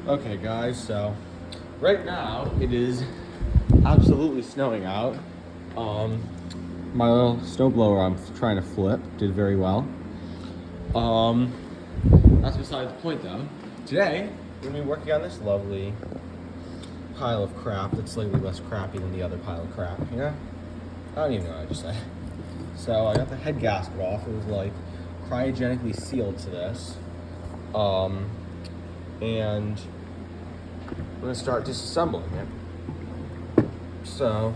Okay guys, so right now it is absolutely snowing out. My little snowblower I'm trying to flip did very well. That's beside the point though. Today, we're gonna be working on this lovely pile of crap that's slightly less crappy than the other pile of crap, you know? I don't even know what I just said. So I got the head gasket off. It was like cryogenically sealed to this. And we're gonna start disassembling it. So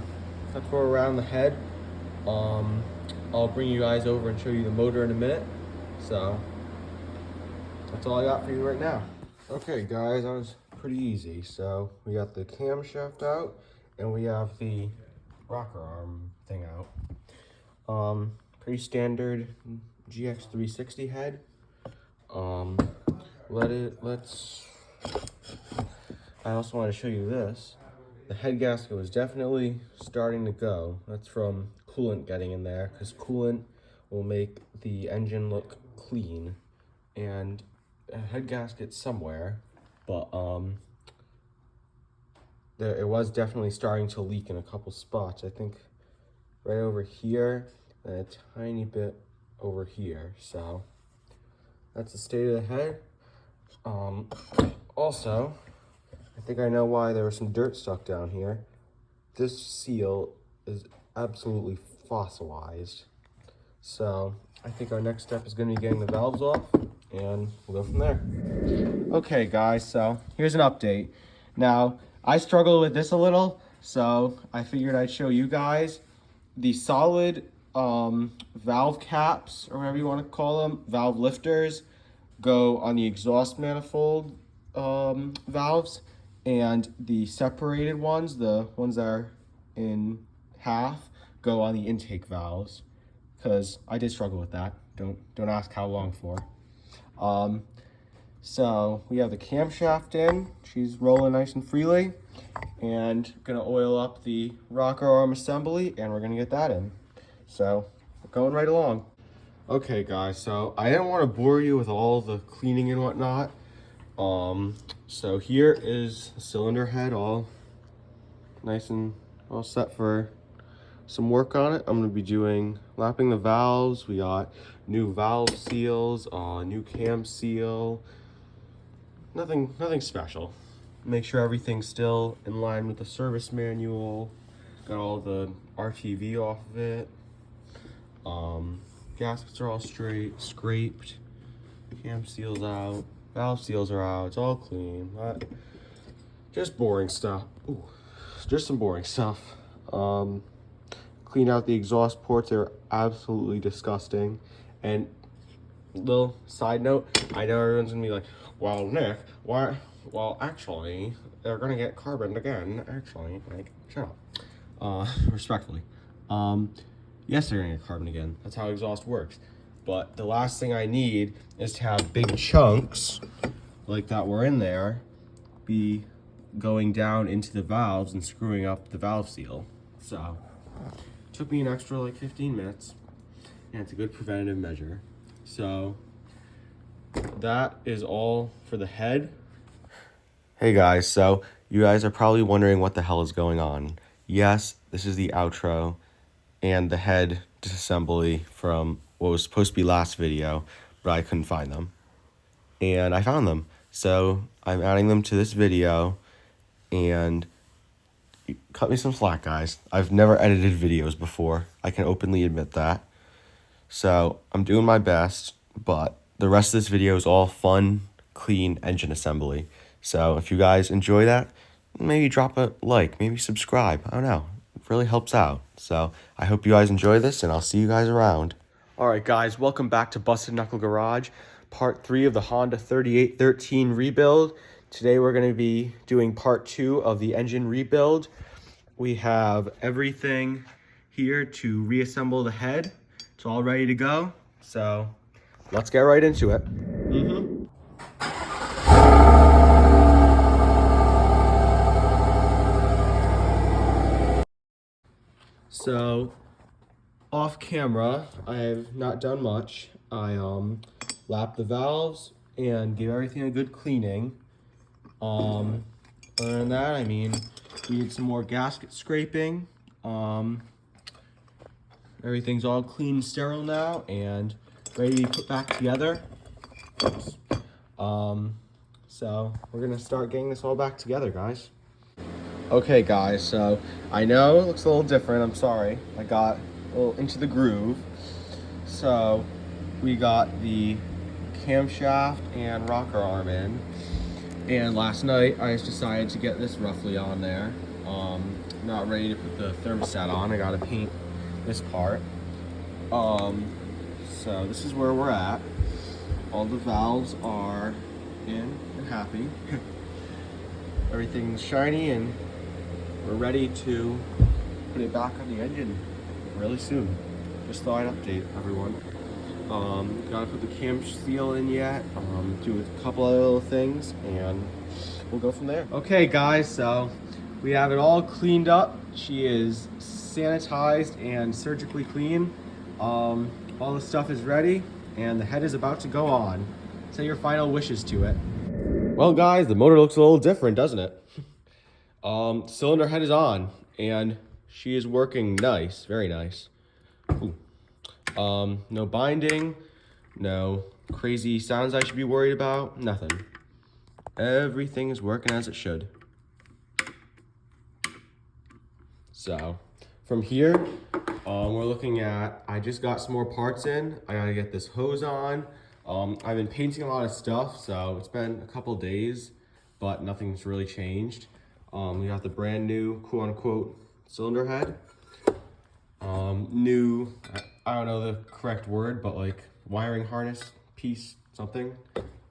that's where we're at on the head. I'll bring you guys over and show you the motor in a minute. So that's all I got for you right now. Okay guys, that was pretty easy. So we got the camshaft out and we have the rocker arm thing out. Pretty standard GX360 head. I also want to show you this. The head gasket was definitely starting to go. That's from coolant getting in there, because coolant will make the engine look clean. And a head gasket somewhere, but it was definitely starting to leak in a couple spots. I think right over here and a tiny bit over here. So that's the state of the head. Also, I think I know why there was some dirt stuck down here. This seal is absolutely fossilized. So I think our next step is going to be getting the valves off, and we'll go from there. Okay guys, so here's an update. Now, I struggle with this a little, so I figured I'd show you guys. The solid valve caps, or whatever you want to call them, valve lifters, go on the exhaust manifold valves, and the separated ones, the ones that are in half, go on the intake valves, because I did struggle with that. Don't ask how long for. So we have the camshaft in. She's rolling nice and freely, and gonna oil up the rocker arm assembly, and we're gonna get that in. So we're going right along. Okay guys, so I didn't want to bore you with all the cleaning and whatnot. So here is the cylinder head, all nice and all set for some work on it. I'm going to be doing lapping the valves. We got new valve seals, new cam seal. Nothing special. Make sure everything's still in line with the service manual. Got all the RTV off of it. Gaskets are all straight, scraped. Cam seals out. Valve seals are out. It's all clean. Just boring stuff. Ooh, just some boring stuff. Clean out the exhaust ports. They're absolutely disgusting. And little side note, I know everyone's gonna be like, well, Nick, why? Well, actually, they're gonna get carboned again. Actually, like, shut up. Respectfully. Yes, they're gonna get carboned again. That's how exhaust works. But the last thing I need is to have big chunks like that were in there be going down into the valves and screwing up the valve seal. So it took me an extra like 15 minutes, and it's a good preventative measure. So that is all for the head. Hey guys, so you guys are probably wondering what the hell is going on. Yes, this is the outro and the head disassembly from what was supposed to be last video, but I couldn't find them. And I found them. So I'm adding them to this video, and cut me some slack, guys. I've never edited videos before. I can openly admit that. So I'm doing my best, but the rest of this video is all fun, clean engine assembly. So if you guys enjoy that, maybe drop a like, maybe subscribe. I don't know. It really helps out. So I hope you guys enjoy this, and I'll see you guys around. All right, guys, welcome back to Busted Knuckle Garage, part 3 of the Honda 3813 rebuild. Today we're going to be doing part 2 of the engine rebuild. We have everything here to reassemble the head. It's all ready to go. So let's get right into it. So off camera, I have not done much. I lapped the valves and gave everything a good cleaning. Other than that, I mean, we need some more gasket scraping. Everything's all clean and sterile now and ready to be put back together. Oops. So we're gonna start getting this all back together, guys. Okay, guys, so I know it looks a little different. I'm sorry. I got a little into the groove. So we got the camshaft and rocker arm in. And last night I just decided to get this roughly on there. Not ready to put the thermostat on. I gotta paint this part. So this is where we're at. All the valves are in and happy. Everything's shiny and we're ready to put it back on the engine really soon. Just thought I'd update everyone. Gotta put the cam seal in yet, do a couple other little things, and we'll go from there. Okay guys, so we have it all cleaned up. She is sanitized and surgically clean. All the stuff is ready and the head is about to go on. Say your final wishes to it. Well guys, the motor looks a little different, doesn't it? Cylinder head is on and she is working nice, very nice. Ooh. No binding, no crazy sounds I should be worried about, nothing. Everything is working as it should. So, from here, we're looking at, I just got some more parts in. I gotta get this hose on. I've been painting a lot of stuff, so it's been a couple days, but nothing's really changed. We got the brand new, quote unquote, cylinder head. New, I don't know the correct word, but like wiring harness piece, something.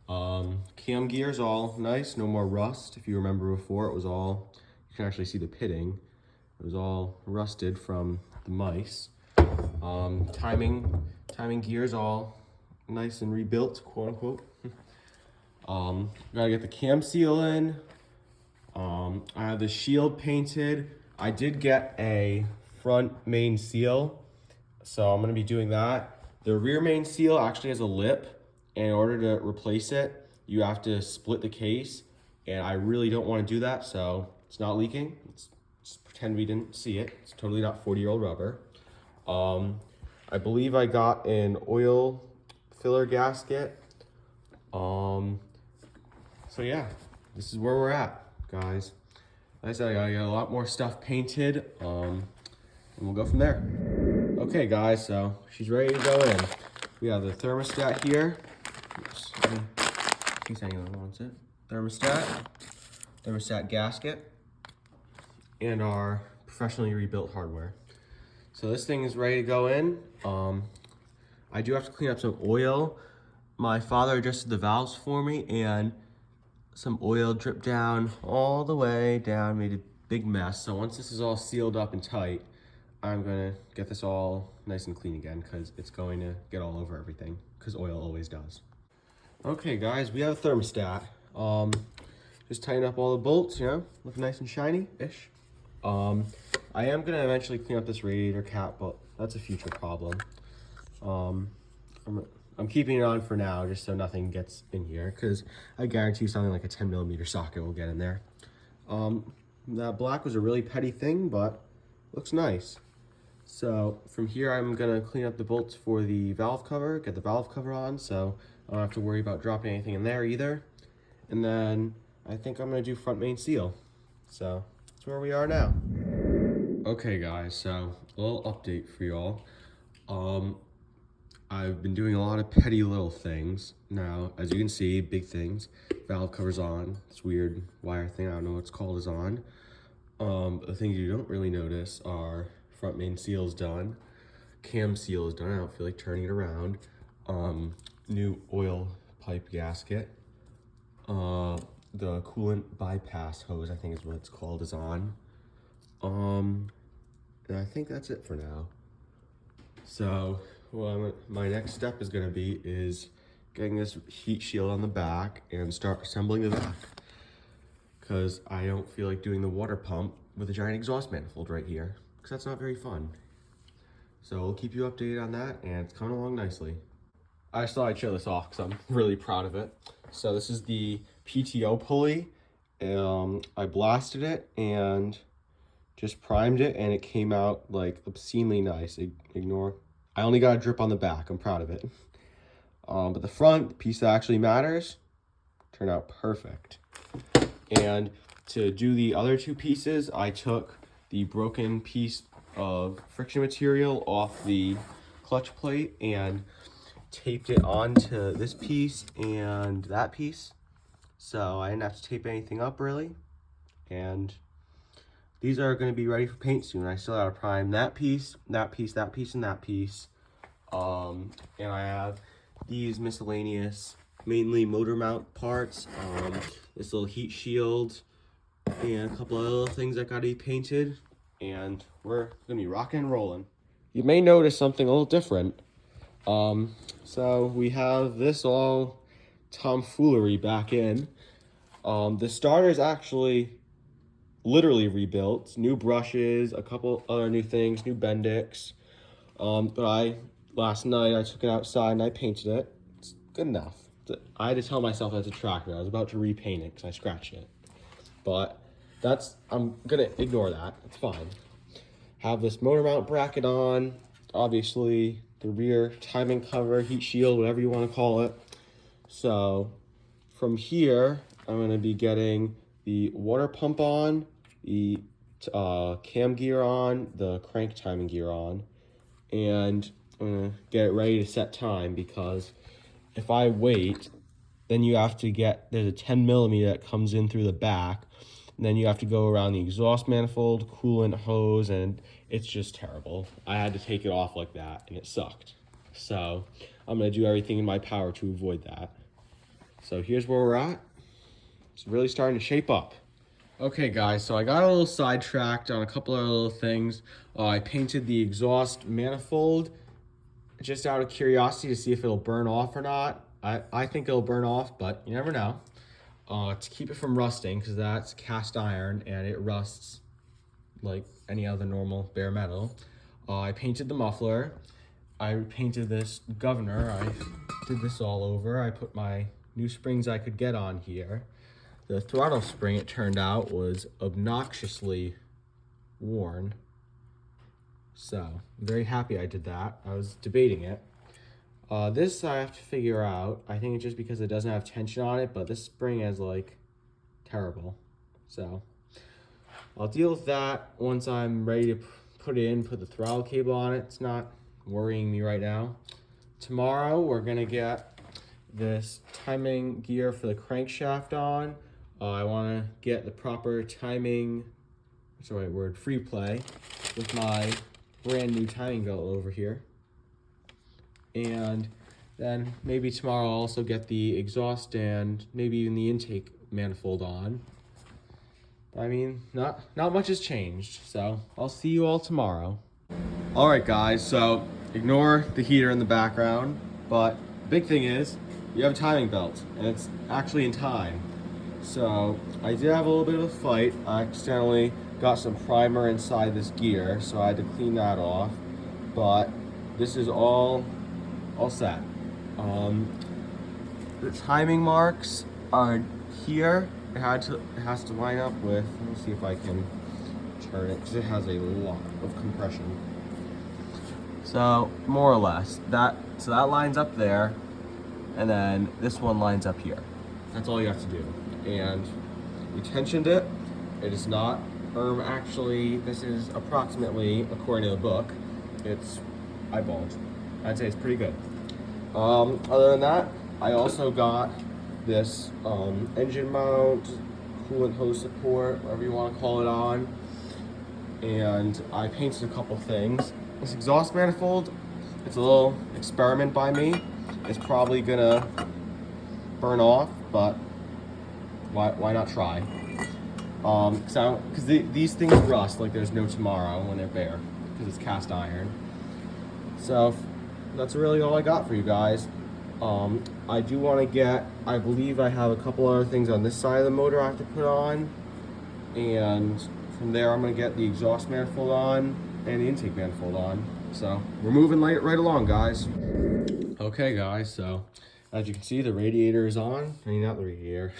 Cam gears all nice, no more rust. If you remember before, it was all, you can actually see the pitting. It was all rusted from the mice. Timing gears all nice and rebuilt, quote unquote. Gotta get the cam seal in. I have the shield painted. I did get a front main seal, so I'm gonna be doing that. The rear main seal actually has a lip, and in order to replace it, you have to split the case, and I really don't want to do that, so it's not leaking. Just pretend we didn't see it. It's totally not 40-year-old rubber. I believe I got an oil filler gasket. So yeah, this is where we're at, guys. Like I said, I gotta get a lot more stuff painted, and we'll go from there. Okay, guys, so she's ready to go in. We have the thermostat here. Oops, in case anyone wants it. Thermostat gasket, and our professionally rebuilt hardware. So this thing is ready to go in. I do have to clean up some oil. My father adjusted the valves for me, and some oil dripped down all the way down, made a big mess. So once this is all sealed up and tight, I'm gonna get this all nice and clean again because it's going to get all over everything, because oil always does. Okay guys, we have a thermostat. Just tighten up all the bolts, you know, look nice and shiny-ish. I am gonna eventually clean up this radiator cap, but that's a future problem. I'm keeping it on for now just so nothing gets in here, because I guarantee something like a 10mm socket will get in there. That black was a really petty thing, but looks nice. So from here, I'm gonna clean up the bolts for the valve cover, get the valve cover on, so I don't have to worry about dropping anything in there either. And then I think I'm gonna do front main seal. So that's where we are now. Okay guys, so a little update for y'all. I've been doing a lot of petty little things. Now, as you can see, big things. Valve cover's on. This weird wire thing, I don't know what it's called, is on. The things you don't really notice are front main seal's done. Cam seal is done. I don't feel like turning it around. New oil pipe gasket. The coolant bypass hose, I think is what it's called, is on. And I think that's it for now. So, well, my next step is gonna be getting this heat shield on the back and start assembling the back. Because I don't feel like doing the water pump with a giant exhaust manifold right here, because that's not very fun. So we'll keep you updated on that, and it's coming along nicely. I just thought I'd show this off because I'm really proud of it. So this is the PTO pulley, I blasted it and just primed it, and it came out like obscenely nice. Ignore. I only got a drip on the back. I'm proud of it. But the front, the piece that actually matters, turned out perfect. And to do the other two pieces, I took the broken piece of friction material off the clutch plate and taped it onto this piece and that piece. So I didn't have to tape anything up really. And these are going to be ready for paint soon. I still have to prime that piece, that piece, that piece, and that piece. And I have these miscellaneous, mainly motor mount parts, this little heat shield, and a couple of other things that got to be painted, and we're gonna be rocking and rolling. You may notice something a little different. So we have this all tomfoolery back in. The starter is actually literally rebuilt, new brushes, a couple other new things, new Bendix. But last night I took it outside and I painted it. It's good enough. I had to tell myself that's a tractor. I was about to repaint it because I scratched it. But I'm gonna ignore that. It's fine. Have this motor mount bracket on. Obviously, the rear timing cover, heat shield, whatever you want to call it. So from here, I'm gonna be getting the water pump on, the cam gear on, the crank timing gear on, and I'm gonna get it ready to set time, because if I wait, then you have to there's a 10mm that comes in through the back, and then you have to go around the exhaust manifold, coolant hose, and it's just terrible. I had to take it off like that, and it sucked. So I'm gonna do everything in my power to avoid that. So here's where we're at. It's really starting to shape up. Okay guys, so I got a little sidetracked on a couple of little things. I painted the exhaust manifold just out of curiosity to see if it'll burn off or not. I think it'll burn off, but you never know. To keep it from rusting, because that's cast iron and it rusts like any other normal bare metal. I painted the muffler. I painted this governor. I did this all over. I put my new springs I could get on here. The throttle spring, it turned out, was obnoxiously worn. So I'm very happy I did that. I was debating it. This I have to figure out. I think it's just because it doesn't have tension on it, but this spring is like terrible. So I'll deal with that once I'm ready to put the throttle cable on it. It's not worrying me right now. Tomorrow we're gonna get this timing gear for the crankshaft on. I wanna get the proper timing, what's the right word, free play with my brand new timing belt over here. And then maybe tomorrow I'll also get the exhaust and maybe even the intake manifold on. I mean, not much has changed, so I'll see you all tomorrow. All right guys, so ignore the heater in the background, but the big thing is you have a timing belt and it's actually in time. So I did have a little bit of a fight. I accidentally got some primer inside this gear, so I had to clean that off, but this is all set. The timing marks are here. It has to line up with, let me see if I can turn it, because it has a lot of compression. So more or less, so that lines up there, and then this one lines up here. That's all you have to do. And we tensioned it. It is not, actually, this is approximately, according to the book, it's eyeballed. I'd say it's pretty good. Other than that, I also got this engine mount, coolant hose support, whatever you want to call it on, and I painted a couple things. This exhaust manifold, it's a little experiment by me. It's probably gonna burn off, but why not try? Because these things rust like there's no tomorrow when they're bare, because it's cast iron. So that's really all I got for you guys. I do want to get, I believe I have a couple other things on this side of the motor I have to put on, and from there I'm going to get the exhaust manifold on and the intake manifold on. So we're moving right along, guys. Okay guys, so as you can see, the radiator is on. I mean, not the radiator,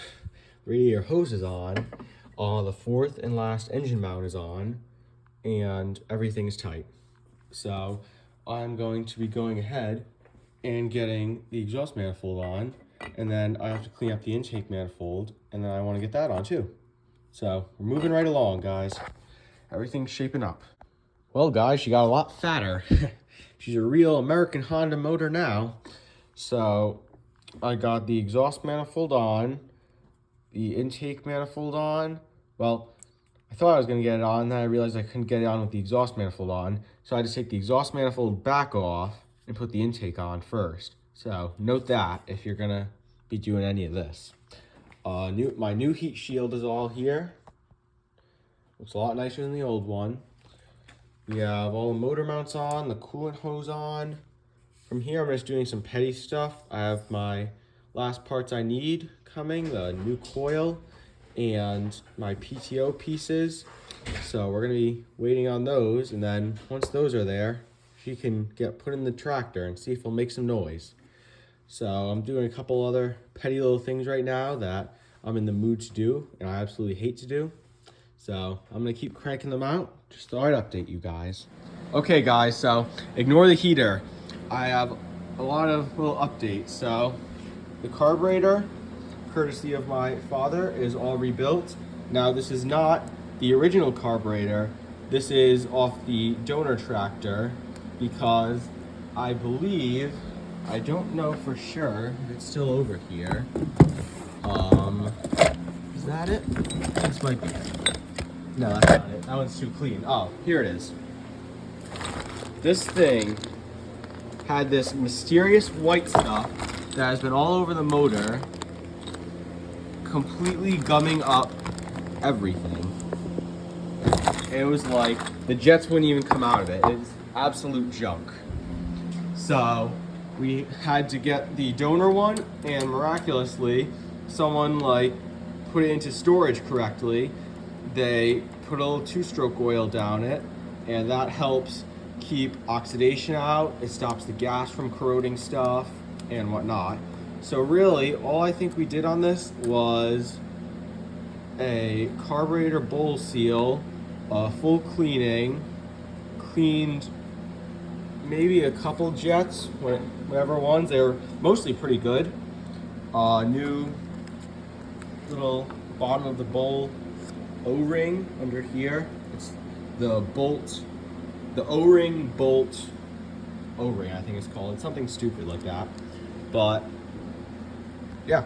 radiator hose is on, the fourth and last engine mount is on, and everything's tight. So I'm going to be going ahead and getting the exhaust manifold on, and then I have to clean up the intake manifold, and then I want to get that on too. So we're moving right along, guys. Everything's shaping up. Well, guys, she got a lot fatter. She's a real American Honda motor now. So I got the exhaust manifold on, the intake manifold on. Well, I thought I was gonna get it on, then I realized I couldn't get it on with the exhaust manifold on. So I had to take the exhaust manifold back off and put the intake on first. So note that if you're gonna be doing any of this. My new heat shield is all here. Looks a lot nicer than the old one. We have all the motor mounts on, the coolant hose on. From here, I'm just doing some petty stuff. I have my last parts I need coming, the new coil and my PTO pieces. So we're gonna be waiting on those, and then once those are there, she can get put in the tractor and see if it'll make some noise. So I'm doing a couple other petty little things right now that I'm in the mood to do and I absolutely hate to do. So I'm gonna keep cranking them out. Just thought I'd update you guys. Okay guys, so ignore the heater. I have a lot of little updates. So the carburetor, courtesy of my father, is all rebuilt. Now this is not the original carburetor. This is off the donor tractor because I believe, I don't know for sure if it's still over here. Is that it? This might be it. No, that's not it. That one's too clean. Oh, here it is. This thing had this mysterious white stuff that has been all over the motor, completely gumming up everything. It was like the jets wouldn't even come out of it. It's absolute junk. So we had to get the donor one, and miraculously someone like put it into storage correctly. They put a little 2-stroke oil down it, and that helps keep oxidation out. It stops the gas from corroding stuff and whatnot. So really, all I think we did on this was a carburetor bowl seal, full cleaning, cleaned maybe a couple jets, whatever ones. They were mostly pretty good. New little bottom of the bowl O-ring under here. It's the bolt, the O-ring bolt O-ring, I think it's called. It's something stupid like that. But yeah,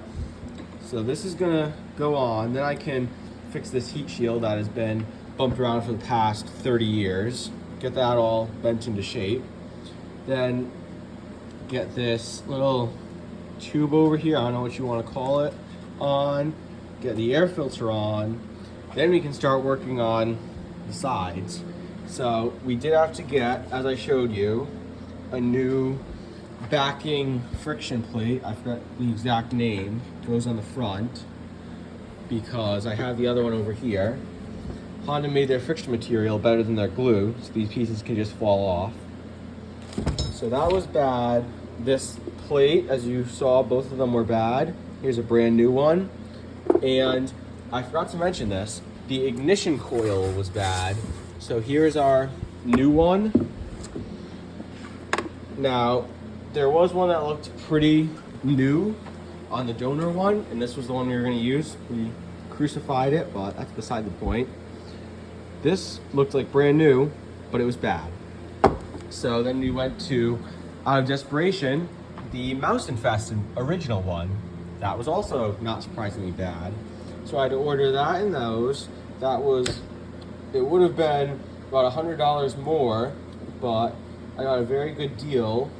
so this is gonna go on. Then I can fix this heat shield that has been bumped around for the past 30 years. Get that all bent into shape. Then get this little tube over here, I don't know what you want to call it, on. Get the air filter on. Then we can start working on the sides. So we did have to get, as I showed you, a new backing friction plate. I forgot the exact name. It goes on the front because I have the other one over here. Honda made their friction material better than their glue, so these pieces can just fall off. So that was bad. This plate, as you saw, both of them were bad. Here's a brand new one. And I forgot to mention this, the ignition coil was bad. So here's our new one. Now, there was one that looked pretty new on the donor one, and this was the one we were gonna use. We crucified it, but that's beside the point. This looked like brand new, but it was bad. So then we went to, out of desperation, the mouse infested original one. That was also not surprisingly bad. So I had to order that and those. It would have been about $100 more, but I got a very good deal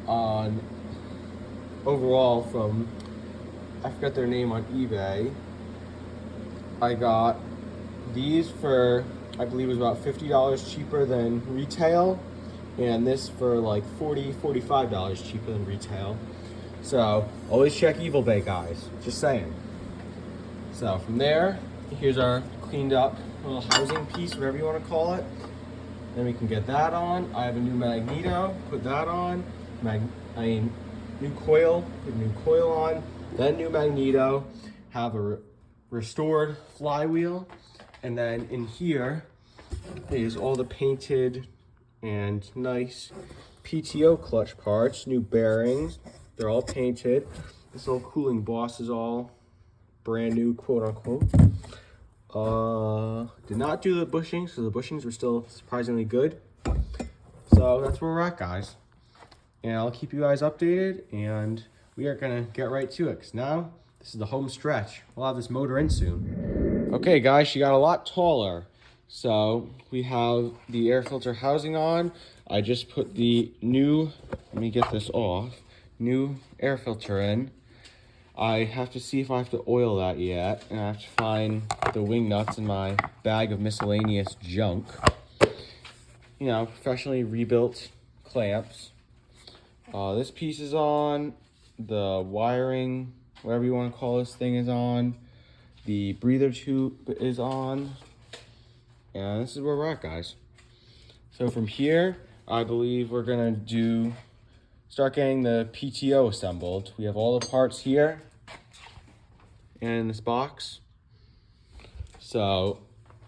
on overall from, I forgot their name on eBay. I got these for, I believe it was about $50 cheaper than retail, and this for like $40, $45 cheaper than retail. So always check Evil Bay, guys, just saying. So from there, here's our cleaned up little housing piece, whatever you want to call it. Then we can get that on. I have a new magneto, put that on. New coil, put new coil on. Then new magneto. Have a restored flywheel. And then in here is all the painted and nice PTO clutch parts, new bearings. They're all painted. This little cooling boss is all brand new, quote unquote. Did not do the bushings, so the bushings were still surprisingly good. So that's where we're at, guys. And I'll keep you guys updated, and we are gonna get right to it, because now this is the home stretch. We'll have this motor in soon. Okay, guys, she got a lot taller. So we have the air filter housing on. I just put the new, let me get this off, new air filter in. I have to see if I have to oil that yet, and I have to find the wing nuts in my bag of miscellaneous junk. You know, professionally rebuilt clamps. This piece is on, the wiring, whatever you want to call this thing, is on. The breather tube is on. And this is where we're at, guys. So from here, I believe we're gonna start getting the PTO assembled. We have all the parts here in this box. So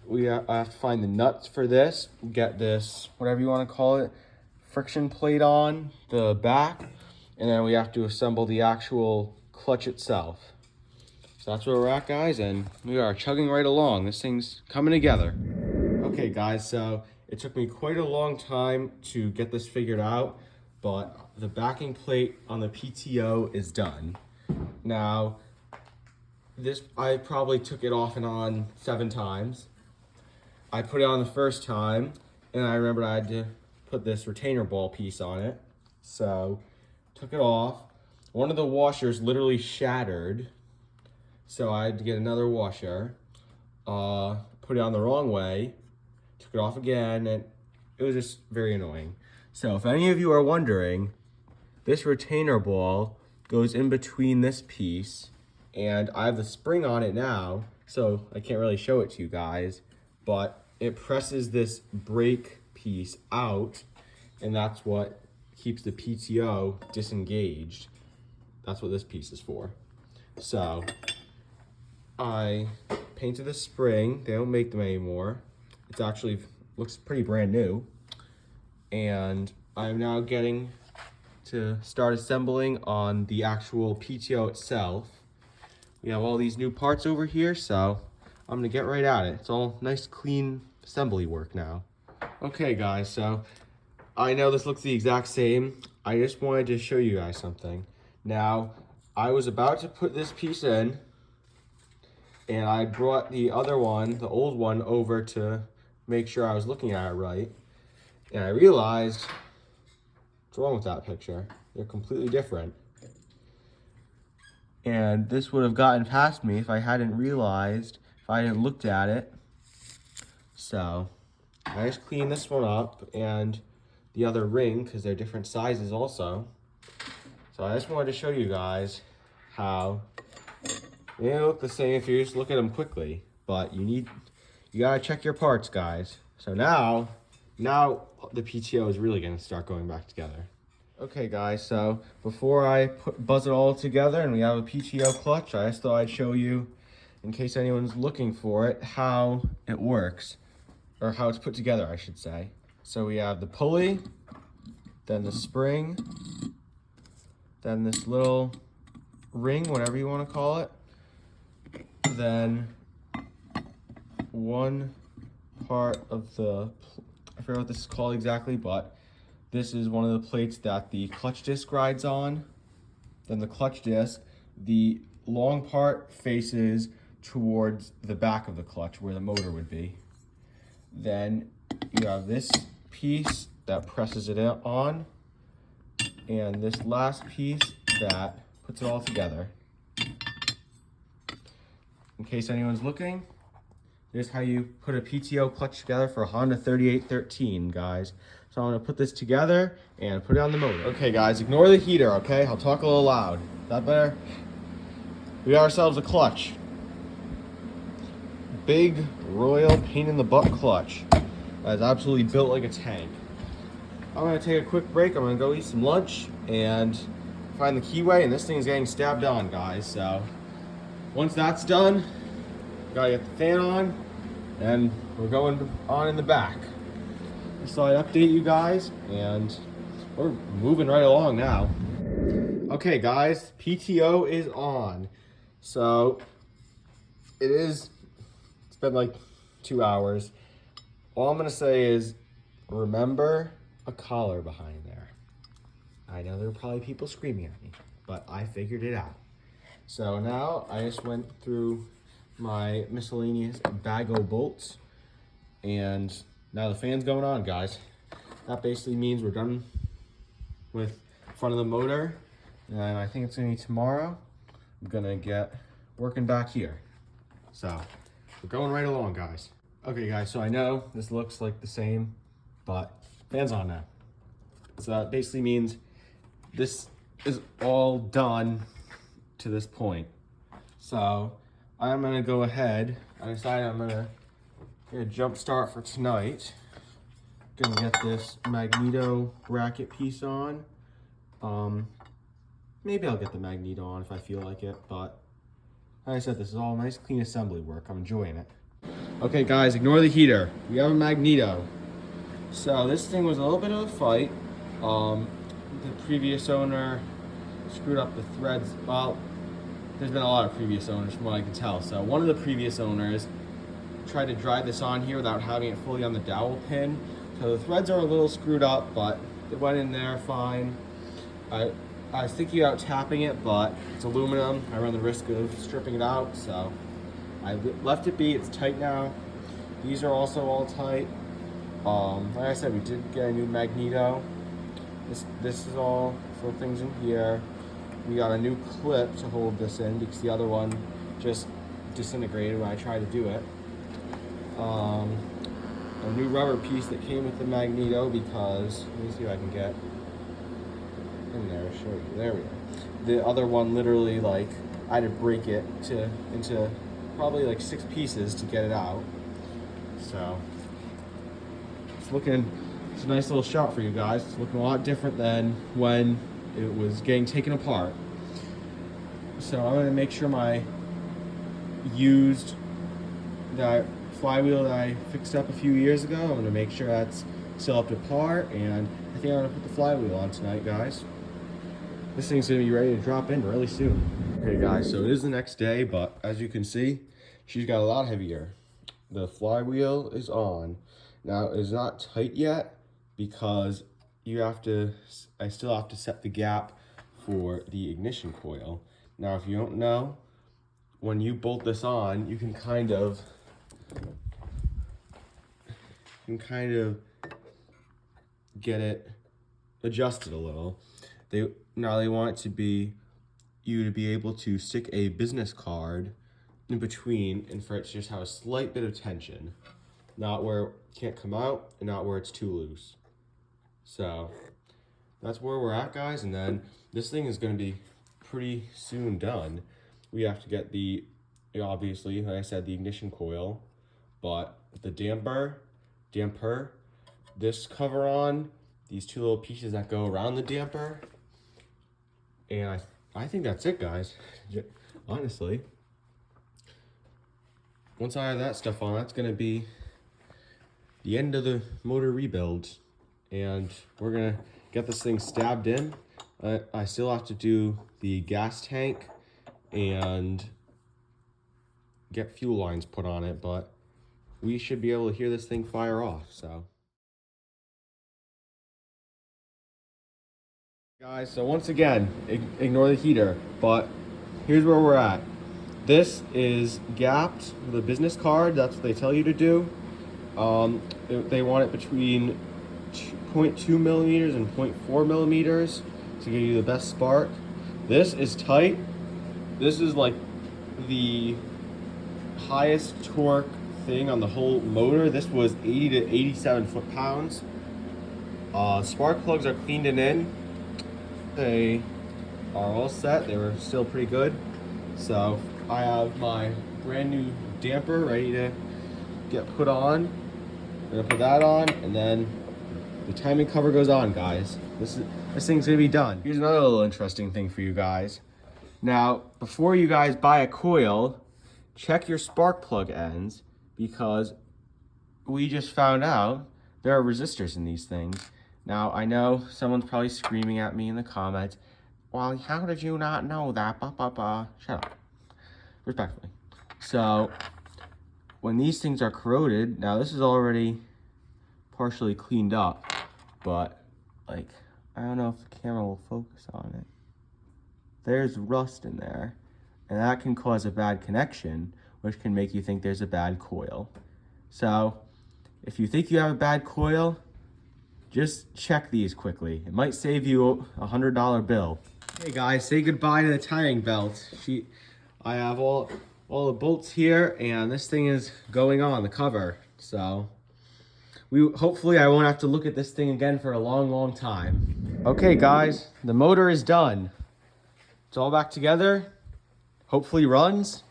I have to find the nuts for this, get this, whatever you want to call it, friction plate on the back, and then we have to assemble the actual clutch itself. So that's where we're at, guys, and we are chugging right along. This thing's coming together. Okay, guys, so it took me quite a long time to get this figured out, but the backing plate on the PTO is done. Now, I probably took it off and on 7 times. I put it on the first time, and I remembered I had to put this retainer ball piece on it. So, took it off. One of the washers literally shattered, so I had to get another washer. Put it on the wrong way, took it off again, and it was just very annoying. So if any of you are wondering, this retainer ball goes in between this piece, and I have the spring on it now, so I can't really show it to you guys, but it presses this brake piece out, and that's what keeps the PTO disengaged. That's what this piece is for. So I painted the spring. They don't make them anymore. It's actually looks pretty brand new. And I'm now getting to start assembling on the actual PTO itself. We have all these new parts over here, so I'm gonna get right at it. It's all nice, clean assembly work now. Okay, guys, so I know this looks the exact same. I just wanted to show you guys something. Now, I was about to put this piece in, and I brought the other one, the old one, over to make sure I was looking at it right. And I realized, what's wrong with that picture? They're completely different. And this would have gotten past me if I hadn't realized, if I hadn't looked at it. So, I just cleaned this one up, and the other ring, because they're different sizes also. So I just wanted to show you guys how they look the same if you just look at them quickly, but you gotta check your parts, guys. So now the PTO is really gonna start going back together. Okay, guys, so before I buzz it all together and we have a PTO clutch, I just thought I'd show you, in case anyone's looking for it, how it works, or how it's put together, I should say. So we have the pulley, then the spring, then this little ring, whatever you want to call it, then one part of the, I forget what this is called exactly, but this is one of the plates that the clutch disc rides on. Then the clutch disc, the long part faces towards the back of the clutch where the motor would be. Then you have this piece that presses it on, and this last piece that puts it all together. In case anyone's looking, here's how you put a PTO clutch together for a Honda 3813, guys. So I'm gonna put this together and put it on the motor. Okay, guys, ignore the heater, okay? I'll talk a little loud. Is that better? We got ourselves a clutch. Big, royal, pain-in-the-butt clutch. That is absolutely built like a tank. I'm gonna take a quick break. I'm gonna go eat some lunch and find the keyway, and this thing's getting stabbed on, guys. So once that's done, Gotta get the fan on, and we're going on in the back. So I update you guys, and we're moving right along now. Okay guys, PTO is on. So it's been like 2 hours. All I'm gonna say is, remember a collar behind there. I know there were probably people screaming at me, but I figured it out. So now I just went through my miscellaneous bag of bolts, and now the fan's going on, guys. That basically means we're done with front of the motor, and I think it's gonna be tomorrow. I'm gonna get working back here. So we're going right along, guys. Okay guys, so I know this looks like the same, but fan's on now. So that basically means this is all done to this point. So I'm gonna go ahead, I decided I'm gonna get a jump start for tonight. Gonna get this magneto bracket piece on. Maybe I'll get the magneto on if I feel like it, but like I said, this is all nice clean assembly work. I'm enjoying it. Okay guys, ignore the heater. We have a magneto. So this thing was a little bit of a fight. The previous owner screwed up the threads. Well, there's been a lot of previous owners from what I can tell. So one of the previous owners tried to drive this on here without having it fully on the dowel pin. So the threads are a little screwed up, but it went in there fine. I was thinking about tapping it, but it's aluminum. I run the risk of stripping it out, so I left it be. It's tight now. These are also all tight. Like I said, we did get a new magneto. This is all little things in here. We got a new clip to hold this in because the other one just disintegrated when I tried to do it. A new rubber piece that came with the magneto because, let me see if I can get in there to show you. There we go. The other one literally, like, I had to break it into probably like 6 pieces to get it out. So it's a nice little shot for you guys. It's looking a lot different than when it was getting taken apart. So I'm gonna make sure my used that flywheel that I fixed up a few years ago, I'm gonna make sure that's still up to par, and I think I'm gonna put the flywheel on tonight, guys. This thing's gonna be ready to drop in really soon. Okay guys, so it is the next day, but as you can see, she's got a lot heavier. The flywheel is on. Now it's not tight yet because I still have to set the gap for the ignition coil. Now if you don't know, when you bolt this on, you can kind of get it adjusted a little. They want you to be able to stick a business card in between and for it to just have a slight bit of tension. Not where it can't come out and not where it's too loose. So that's where we're at, guys, and then this thing is gonna be pretty soon done. We have to get obviously, like I said, the ignition coil, but the damper, this cover on, these 2 little pieces that go around the damper, and I think that's it, guys. Honestly, once I have that stuff on, that's gonna be the end of the motor rebuild, and we're gonna get this thing stabbed in. I still have to do the gas tank and get fuel lines put on it, but we should be able to hear this thing fire off. So guys, so once again, ignore the heater, but here's where we're at. This is gapped with a business card. That's what they tell you to do. They want it between 0.2 millimeters and 0.4 millimeters to give you the best spark. This is tight. This is like the highest torque thing on the whole motor. This was 80 to 87 foot-pounds. Spark plugs are cleaned and in. They are all set. They were still pretty good. So I have my brand new damper ready to get put on. I'm gonna put that on, and then the timing cover goes on, guys. This thing's gonna be done. Here's another little interesting thing for you guys. Now, before you guys buy a coil, check your spark plug ends, because we just found out there are resistors in these things. Now, I know someone's probably screaming at me in the comments, well, how did you not know that? Shut up. Respectfully. So, when these things are corroded, now this is already partially cleaned up, but like, I don't know if the camera will focus on it. There's rust in there, and that can cause a bad connection, which can make you think there's a bad coil. So, if you think you have a bad coil, just check these quickly. It might save you a $100 bill. Hey guys, say goodbye to the timing belt. I have all the bolts here, and this thing is going on the cover. So hopefully I won't have to look at this thing again for a long time. Okay guys, the motor is done. It's all back together. Hopefully runs.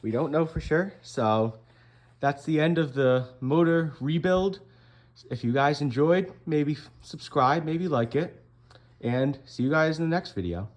We don't know for sure. So that's the end of the motor rebuild. If you guys enjoyed, maybe subscribe, maybe like it, and see you guys in the next video.